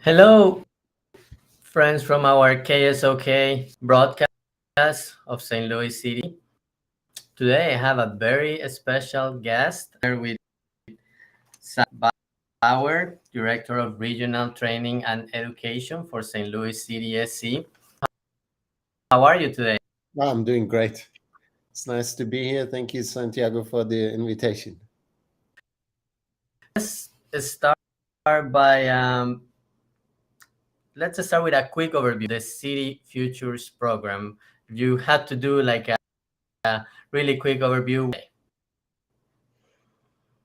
Hello, friends from our KSOK broadcast of St. Louis City. Today I have a very special guest here with Sasha Bauer, Director of Regional Training and Education for St. Louis City SC. How are you today? Well, I'm doing great. It's nice to be here. Thank you, Santiago, for the invitation. Let's start by let's start with a quick overview. The City Futures program. If you had to do like a really quick overview.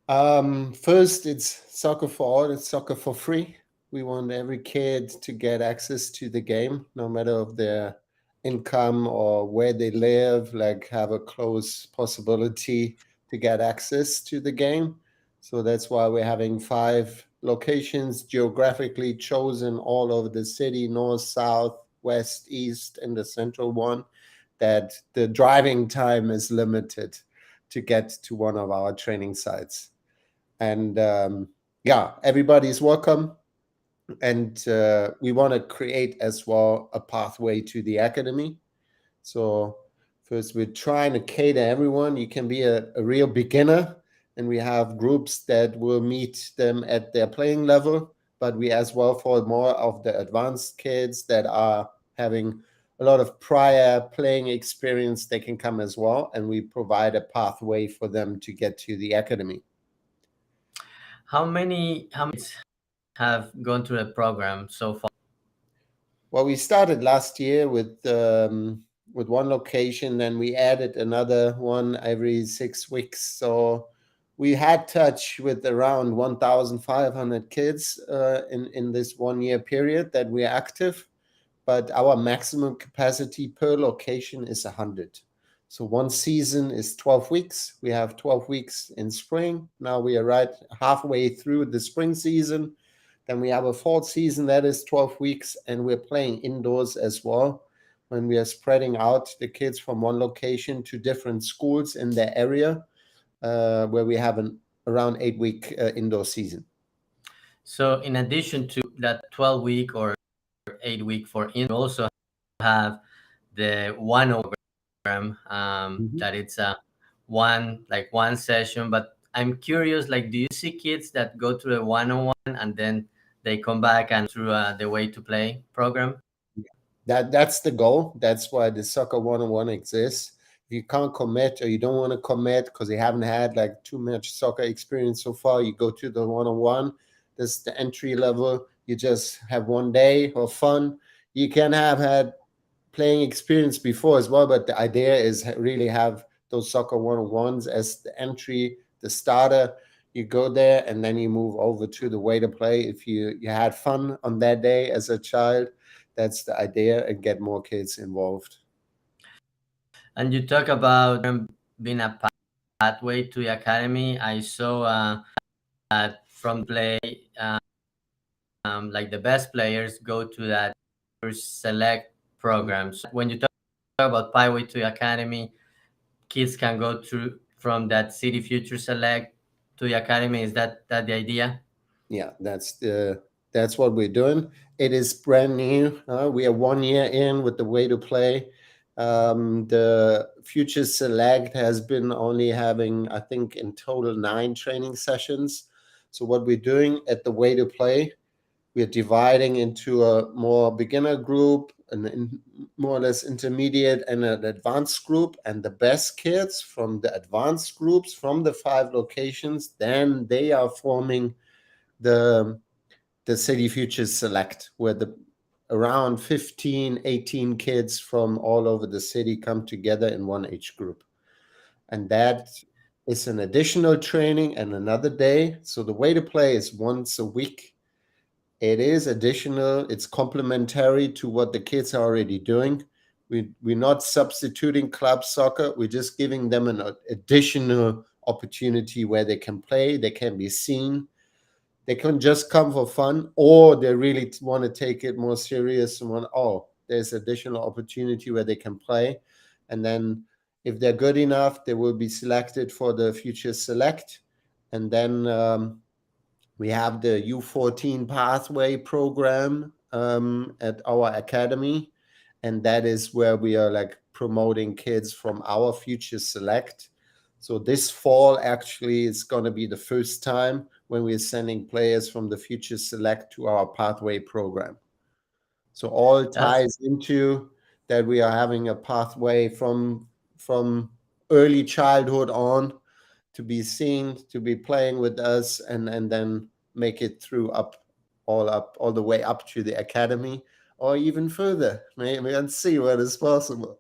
First, it's soccer for all. It's soccer for free. We want every kid to get access to the game, no matter of their income or where they live. Like have a close possibility to get access to the game. So that's why we're having 5 locations geographically chosen all over the city: north, south, west, east, and the central one. That the driving time is limited to get to one of our training sites. And yeah, everybody's welcome. And we want to create as well a pathway to the academy. So first, we're trying to cater everyone. You can be a real beginner, and we have groups that will meet them at their playing level. But we as well for more of the advanced kids that are having a lot of prior playing experience, they can come as well, and we provide a pathway for them to get to the academy. How many have gone through the program so far? Well, we started last year with one location, then we added another one every 6 weeks. So we had touch with around 1,500 kids in this 1 year period that we're active, but our maximum capacity per location is 100. So one season is 12 weeks. We have 12 weeks in spring. Now we are right halfway through the spring season. Then we have a fall season that is 12 weeks, and we're playing indoors as well when we are spreading out the kids from one location to different schools in the area where we have an around 8 week indoor season. So in addition to that 12-week or 8-week for in, you also have the program Mhm. that it's a one session. But I'm curious, like, do you see kids that go to the 1-on-1 and then they come back and through the way to play program? That's the goal. That's why the soccer 101 exists. If you can't commit or you don't want to commit because you haven't had like too much soccer experience so far, you go to the 101. This is the entry level. You just have one day of fun. You can have had playing experience before as well, but the idea is really have those soccer 101s as the entry, the starter. You go there and then you move over to the way to play. If you had fun on that day as a child, that's the idea, and get more kids involved. And you talk about being a pathway to the academy. I saw that from play, like the best players go to that select programs. When you talk about pathway to the academy, kids can go through from that City Future Select to the academy. Is that the idea? Yeah, that's what we're doing. It is brand new. We are 1 year in with the way to play. The Future Select has been only having, I think, in total 9 training sessions. So what we're doing at the way to play, we're dividing into a more beginner group, more or less intermediate, and an advanced group. And the best kids from the advanced groups from the 5 locations, then they are forming the the City Futures Select, where the around 15, 18 kids from all over the city come together in one age group. And that is an additional training and another day. So the way to play is once a week. It is additional, it's complementary to what the kids are already doing. We're not substituting club soccer, we're just giving them an additional opportunity where they can play, they can be seen, they can just come for fun, or they really want to take it more serious and want, oh, there's additional opportunity where they can play. And then if they're good enough, they will be selected for the future select. And then We have the U14 pathway program at our academy, and that is where we are like promoting kids from our future select. So this fall actually is going to be the first time when we're sending players from the future select to our pathway program. So all That's ties into that we are having a pathway from early childhood on to be seen, to be playing with us, and then make it through up all the way up to the academy or even further. Maybe let's see what is possible.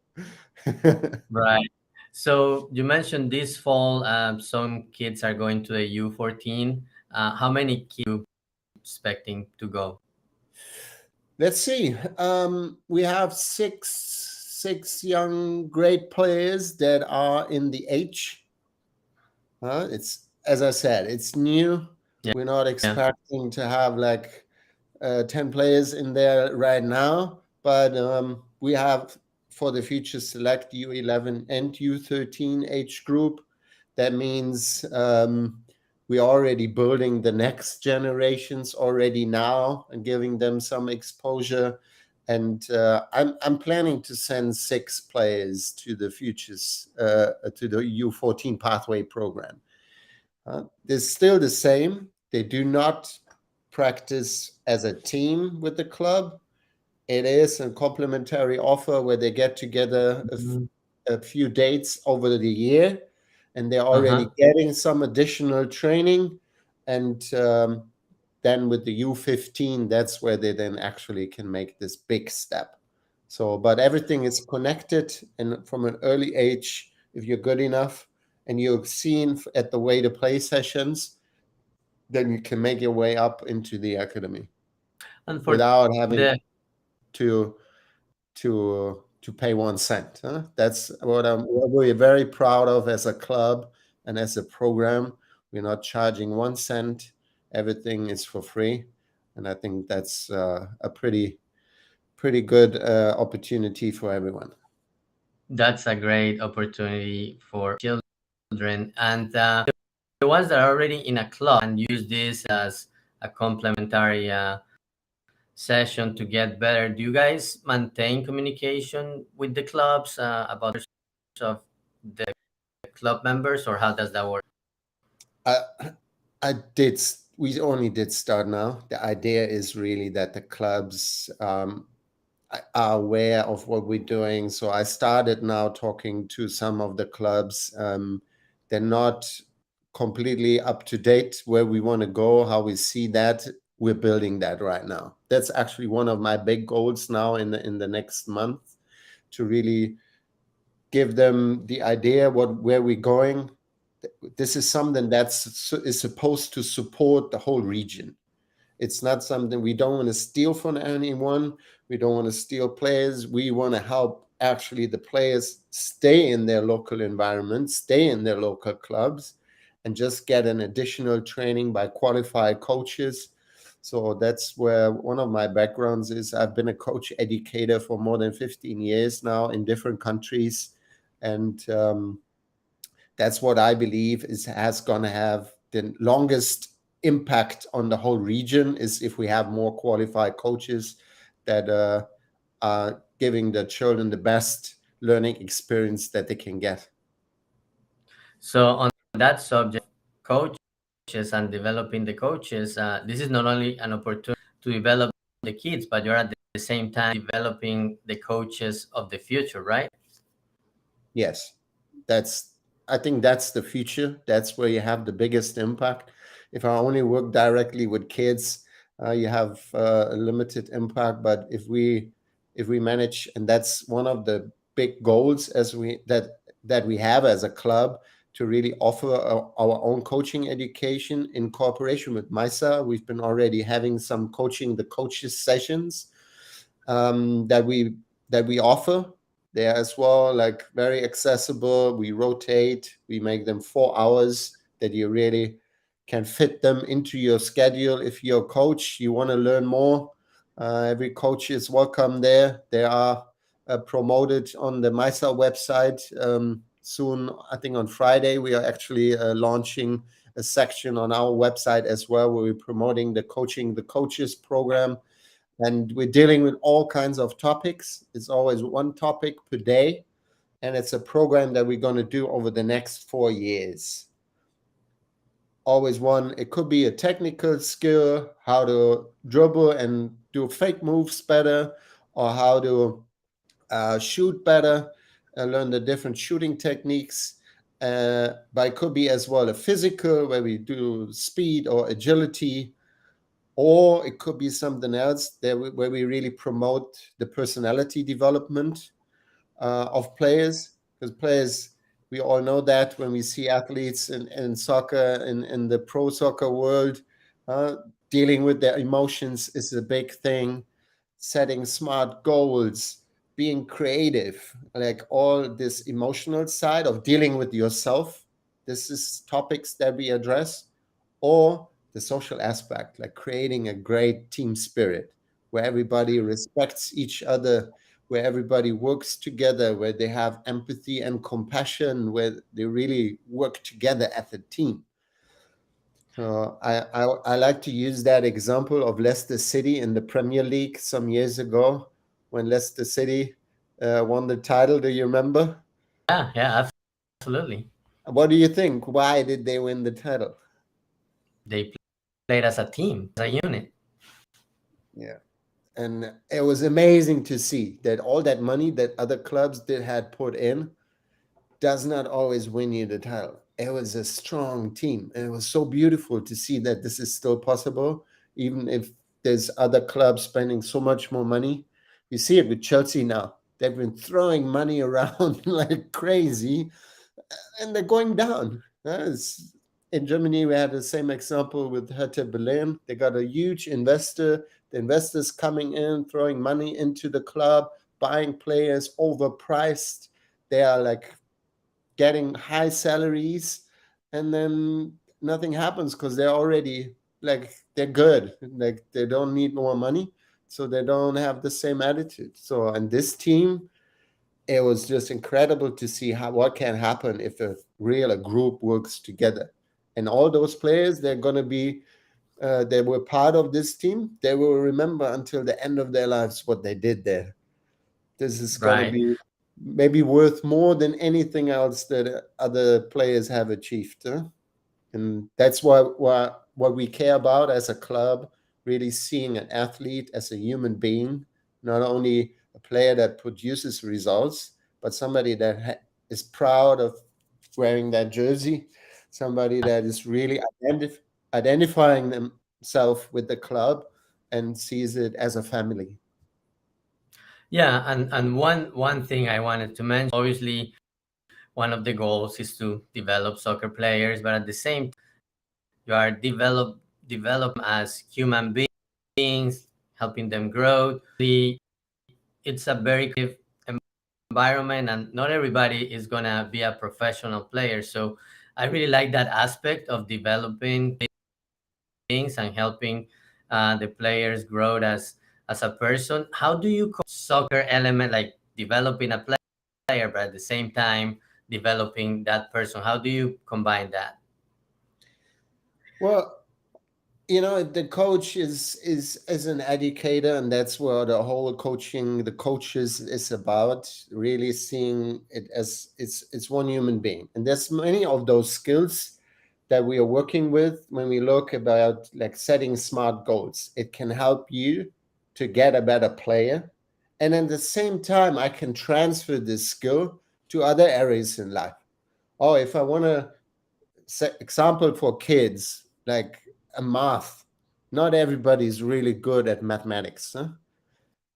right. So you mentioned this fall, some kids are going to the U14. How many kids are you expecting to go? Let's see. We have six young great players that are in the age. It's as I said, it's new. Yeah, We're not yeah. expecting to have like 10 players in there right now, but we have for the future select U11 and U13 age group. That means we're already building the next generations already now and giving them some exposure. And I'm planning to send six players to the futures to the U14 pathway program. They're still the same. They do not practice as a team with the club. It is a complimentary offer where they get together Mhm. a few dates over the year, and they're already Uh-huh. getting some additional training. And then with the U15, that's where they then actually can make this big step. So, but everything is connected, and from an early age, if you're good enough and you're seen at the way to play sessions, then you can make your way up into the academy And for without having the to to pay 1 cent. Huh? That's what we're very proud of as a club and as a program. We're not charging 1 cent. Everything is for free, and I think that's a pretty good opportunity for everyone. that's a great opportunity for children. And the ones that are already in a club and use this as a complementary session to get better. Do you guys maintain communication with the clubs about of the club members, or how does that work? I I did. We only did start now. The idea is really that the clubs are aware of what we're doing. So I started now talking to some of the clubs. They're not completely up to date where we want to go, how we see that. We're building that right now. That's actually one of my big goals now in the next month to really give them the idea where we're going. This is something is supposed to support the whole region. It's not something we don't want to steal from anyone. We don't want to steal players. We want to help actually the players stay in their local environment, stay in their local clubs, and just get an additional training by qualified coaches. So that's where one of my backgrounds is. I've been a coach educator for more than 15 years now in different countries. And that's what I believe is has going to have the longest impact on the whole region is if we have more qualified coaches that are giving the children the best learning experience that they can get. So on that subject, coaches and developing the coaches, this is not only an opportunity to develop the kids, but you're at the same time developing the coaches of the future, right? Yes, that's. I think that's the future. That's where you have the biggest impact. If I only work directly with kids, you have a limited impact. But if we manage, and that's one of the big goals as that we have as a club to really offer our own coaching education in cooperation with MISA. We've been already having some coaching the coaches sessions that we offer there as well, like very accessible. We rotate, we make them 4 hours that you really can fit them into your schedule. If you're a coach, you want to learn more, every coach is welcome there. They are promoted on the MISA website soon. I think on Friday we are actually launching a section on our website as well where we're promoting the Coaching the Coaches program. And we're dealing with all kinds of topics. It's always one topic per day. And it's a program that we're going to do over the next 4 years. Always one. It could be a technical skill, how to dribble and do fake moves better, or how to shoot better, learn the different shooting techniques. But it could be as well a physical, where we do speed or agility, or it could be something else where we really promote the personality development of players, because players, we all know that when we see athletes in soccer, in the pro soccer world, uh, dealing with their emotions is a big thing. Setting smart goals, being creative, like all this emotional side of dealing with yourself. This is topics that we address, or the social aspect, like creating a great team spirit where everybody respects each other, where everybody works together, where they have empathy and compassion, where they really work together as a team. So I like to use that example of Leicester City in the Premier League some years ago when Leicester City won the title. Do you remember? Yeah, yeah, absolutely. What do you think? Why did they win the title? They played as a team, as a unit. Yeah. And it was amazing to see that all that money that other clubs did had put in does not always win you the title. It was a strong team, and it was so beautiful to see that this is still possible, even if there's other clubs spending so much more money. You see it with Chelsea now. They've been throwing money around like crazy, and they're going down. In Germany, we had the same example with Hertha Berlin. They got a huge investor. The investors coming in, throwing money into the club, buying players overpriced. They are like getting high salaries, and then nothing happens because they're already like they're good. Like they don't need more money, so they don't have the same attitude. So, and this team, it was just incredible to see how what can happen if a group works together. And all those players, they're going to be they were part of this team. They will remember until the end of their lives what they did there. This is going to Right. be maybe worth more than anything else that other players have achieved, huh? And that's what we care about as a club, really seeing an athlete as a human being, not only a player that produces results, but somebody that is proud of wearing that jersey, somebody that is really identifying themselves with the club and sees it as a family. Yeah, and one thing I wanted to mention, obviously, one of the goals is to develop soccer players, but at the same time, you are develop as human beings, helping them grow. It's a very creative environment, and not everybody is gonna be a professional player. So I really like that aspect of developing things and helping the players grow as a person. How do you soccer element, like developing a player, but at the same time developing that person? How do you combine that? Well, the coach is an educator, and that's where the whole coaching the coaches is about, really seeing it as it's one human being. And there's many of those skills that we are working with when we look about like setting smart goals. It can help you to get a better player, and at the same time I can transfer this skill to other areas in life. Oh, if I want to example for kids, like a math. Not everybody is really good at mathematics, huh?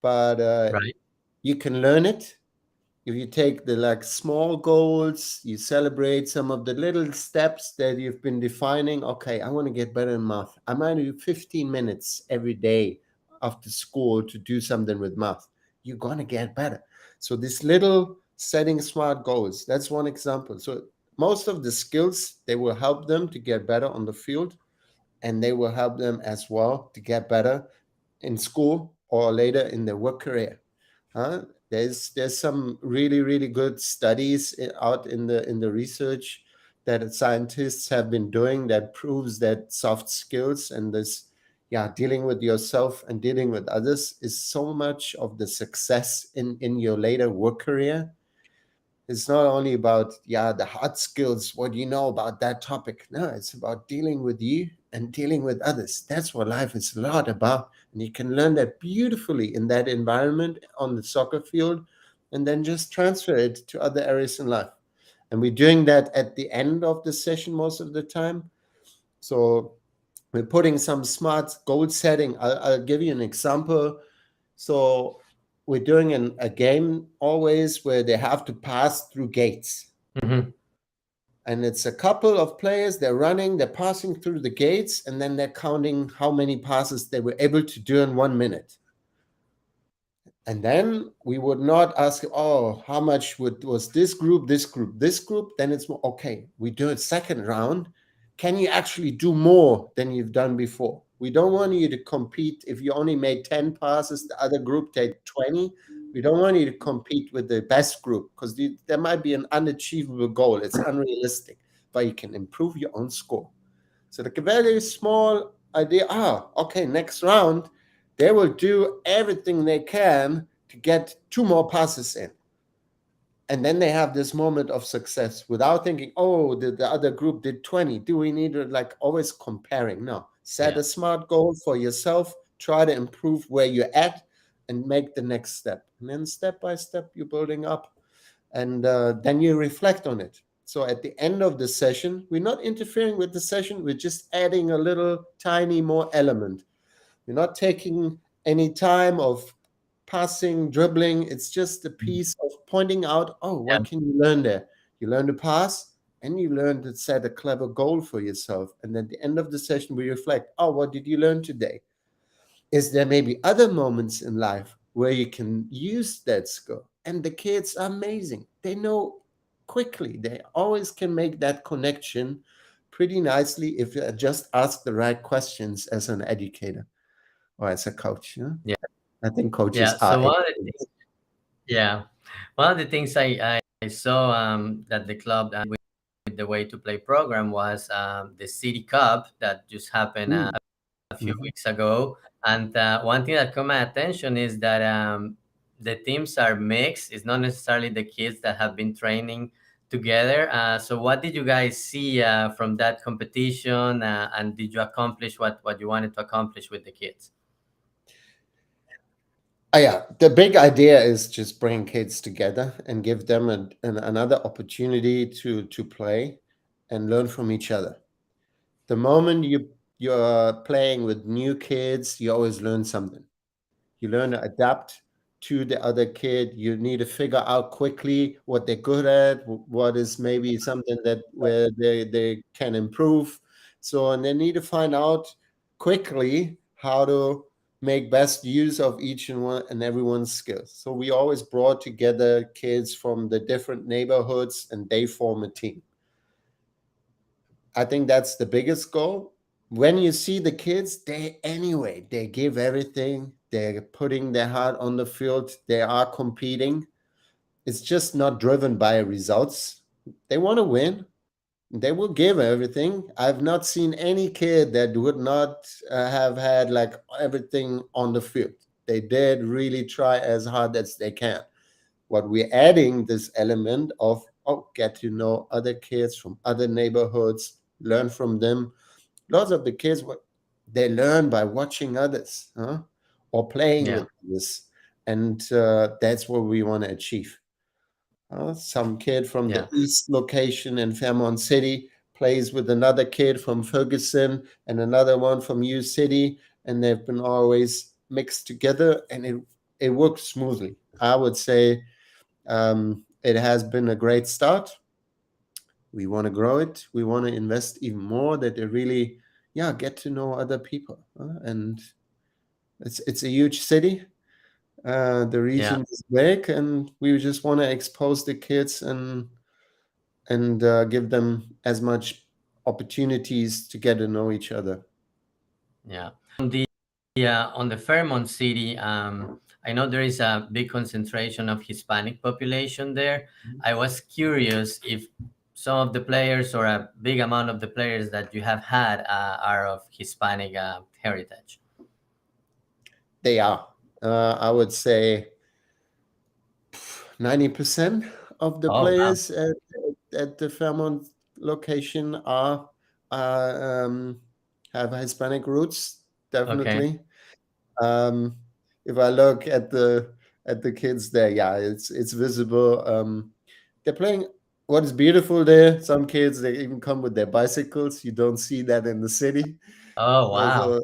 But Right. you can learn it if you take the like small goals. You celebrate some of the little steps that you've been defining. Okay, I want to get better in math. I might do 15 minutes every day after school to do something with math. You're gonna get better. So this little setting smart goals, that's one example. So most of the skills, they will help them to get better on the field, and they will help them as well to get better in school or later in their work career. Huh? There's some really good studies out in the research that scientists have been doing that proves that soft skills and this, yeah, dealing with yourself and dealing with others is so much of the success in your later work career. It's not only about, yeah, the hard skills, what you know about that topic. No, it's about dealing with you and dealing with others. That's what life is a lot about. And you can learn that beautifully in that environment on the soccer field and then just transfer it to other areas in life. And we're doing that at the end of the session most of the time. So we're putting some smart goal setting. I'll give you an example. So we're doing a game always where they have to pass through gates. Hmm. And it's a couple of players, they're running, they're passing through the gates, and then they're counting how many passes they were able to do in 1 minute. And then we would not ask, oh, how much was this group, this group, this group? Then it's more, okay, we do a second round. Can you actually do more than you've done before? We don't want you to compete if you only made 10 passes, the other group did 20. We don't want you to compete with the best group because there might be an unachievable goal. It's unrealistic, but you can improve your own score. So like a very small idea. Okay, next round, they will do everything they can to get two more passes in. And then they have this moment of success without thinking, oh, the other group did 20. Do we need to like always comparing? No. Set Yeah. a smart goal for yourself, try to improve where you're at, and make the next step. And then step by step, you're building up. And then you reflect on it. So at the end of the session, we're not interfering with the session, we're just adding a little tiny more element. We're not taking any time of passing, dribbling. It's just a piece of pointing out, oh, Yeah. what can you learn there? You learn to pass and you learn to set a clever goal for yourself. And at the end of the session, we reflect, oh, what did you learn today? Is there maybe other moments in life where you can use that skill? And the kids are amazing. They know quickly. They always can make that connection pretty nicely if you just ask the right questions as an educator or as a coach. Yeah? Yeah. I think coaches Yeah. are So one of the educators. things, yeah, one of the things I saw that the club with the Way to Play program was the City Cup that just happened Mm, a few mhm. weeks ago. And one thing that caught my attention is that the teams are mixed. It's not necessarily the kids that have been training together. So, what did you guys see from that competition? And did you accomplish what you wanted to accomplish with the kids? Yeah, the big idea is just bring kids together and give them another opportunity to play and learn from each other. The moment you're playing with new kids, you always learn something. You learn to adapt to the other kid. You need to figure out quickly what they're good at, what is maybe something that where they can improve. So and they need to find out quickly how to make best use of each and one and everyone's skills. So we always brought together kids from the different neighborhoods and they form a team. I think that's the biggest goal. When you see the kids, they give everything. They're putting their heart on the field. They are competing. It's just not driven by results. They want to win. They will give everything. I've not seen any kid that would not have had like everything on the field. They did really try as hard as they can. What we're adding this element of, oh, get to know other kids from other neighborhoods, learn from them. Lots of the kids, what they learn by watching others, huh? Or playing Yeah, with others, and that's what we want to achieve. Some kid from the yeah, east location in Fairmont City plays with another kid from Ferguson and another one from U City, and they've been always mixed together, and it works smoothly. I would say it has been a great start. We want to grow it. We want to invest even more that they really, yeah, get to know other people. And it's a huge city. The yeah, region is big, and we just want to expose the kids and give them as much opportunities to get to know each other. yeah. On the Fairmont City, I know there is a big concentration of Hispanic population there. I was curious if some of the players or a big amount of the players that you have had are of Hispanic heritage. They are. I would say 90% of the Oh wow. players at the Fairmont location are have Hispanic roots, Okay. definitely. Um, if I look at the kids there, yeah, it's visible. They're playing. What is beautiful there? Some kids they even come with their bicycles. You don't see that in the city. Oh wow. So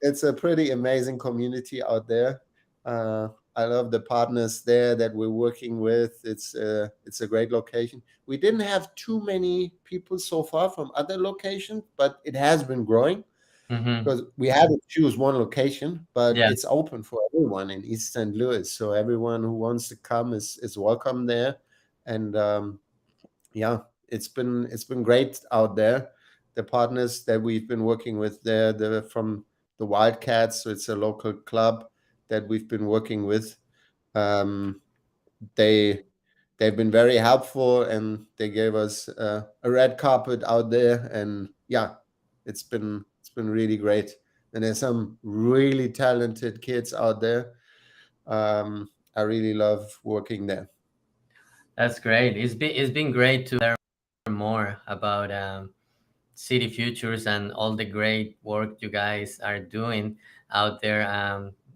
it's a pretty amazing community out there. I love the partners there that we're working with. It's a great location. We didn't have too many people so far from other locations, but it has been growing Hmm. because we had to choose one location, but Yeah, it's open for everyone in East St. Louis. So everyone who wants to come is welcome there, and yeah, it's been great out there. The partners that we've been working with there, the from the Wildcats, so it's a local club that we've been working with. Um, they they've been very helpful and they gave us a red carpet out there, and yeah, it's been really great. And there's some really talented kids out there. I really love working there. that's great. It's been great to learn more about City Futures and all the great work you guys are doing out there.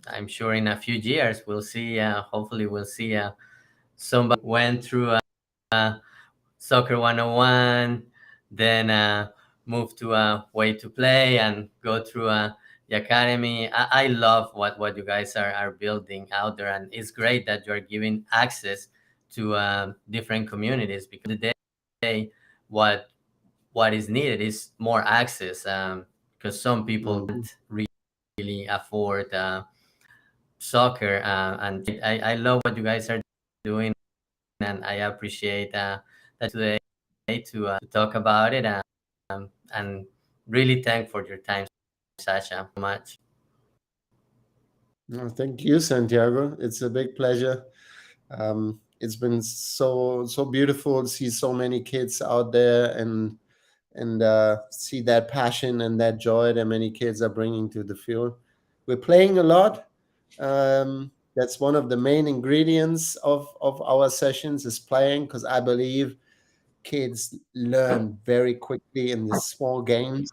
I'm sure in a few years we'll see. Hopefully, we'll see somebody went through Soccer 101, then move to a way to play and go through the academy. I love what you guys are building out there, and it's great that you're giving access to different communities because the day, what what is needed is more access because some people Mhm. can't really afford soccer, and I love what you guys are doing, and I appreciate that today to talk about it, and really thank for your time, Sasha, so much. No, thank you, Santiago. It's a big pleasure. It's been so beautiful to see so many kids out there and see that passion and that joy that many kids are bringing to the field. We're playing a lot. That's one of the main ingredients of our sessions is playing because I believe kids learn very quickly in the small games.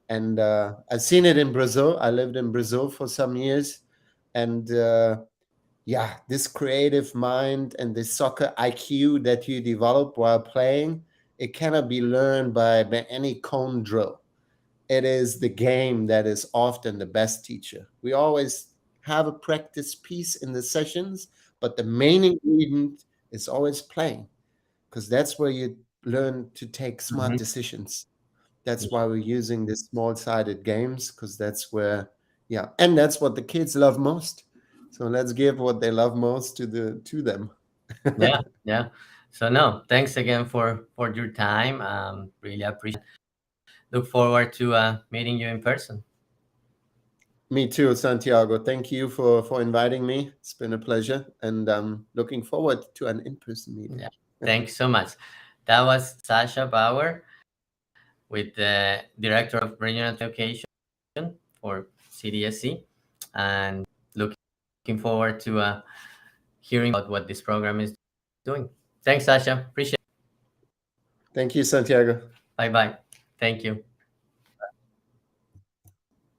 And I've seen it in Brazil. I lived in Brazil for some years, and yeah, this creative mind and this soccer IQ that you develop while playing, it cannot be learned by any cone drill. It is the game that is often the best teacher. We always have a practice piece in the sessions, but the main ingredient is always playing because that's where you learn to take smart Hmm. decisions. That's why we're using these small-sided games because that's where, yeah, and that's what the kids love most. So let's give what they love most to them. Yeah, yeah. So no, thanks again for your time. Really appreciate. Look forward to meeting you in person. Me too, Santiago. Thank you for inviting me. It's been a pleasure, and I'm looking forward to an in-person meeting. Yeah, thanks so much. That was Sasha Bauer with the director of regional education for CDSC, and looking forward to hearing about what this program is doing. Thanks, Sasha. Appreciate it. Thank you, Santiago. Bye bye. Thank you.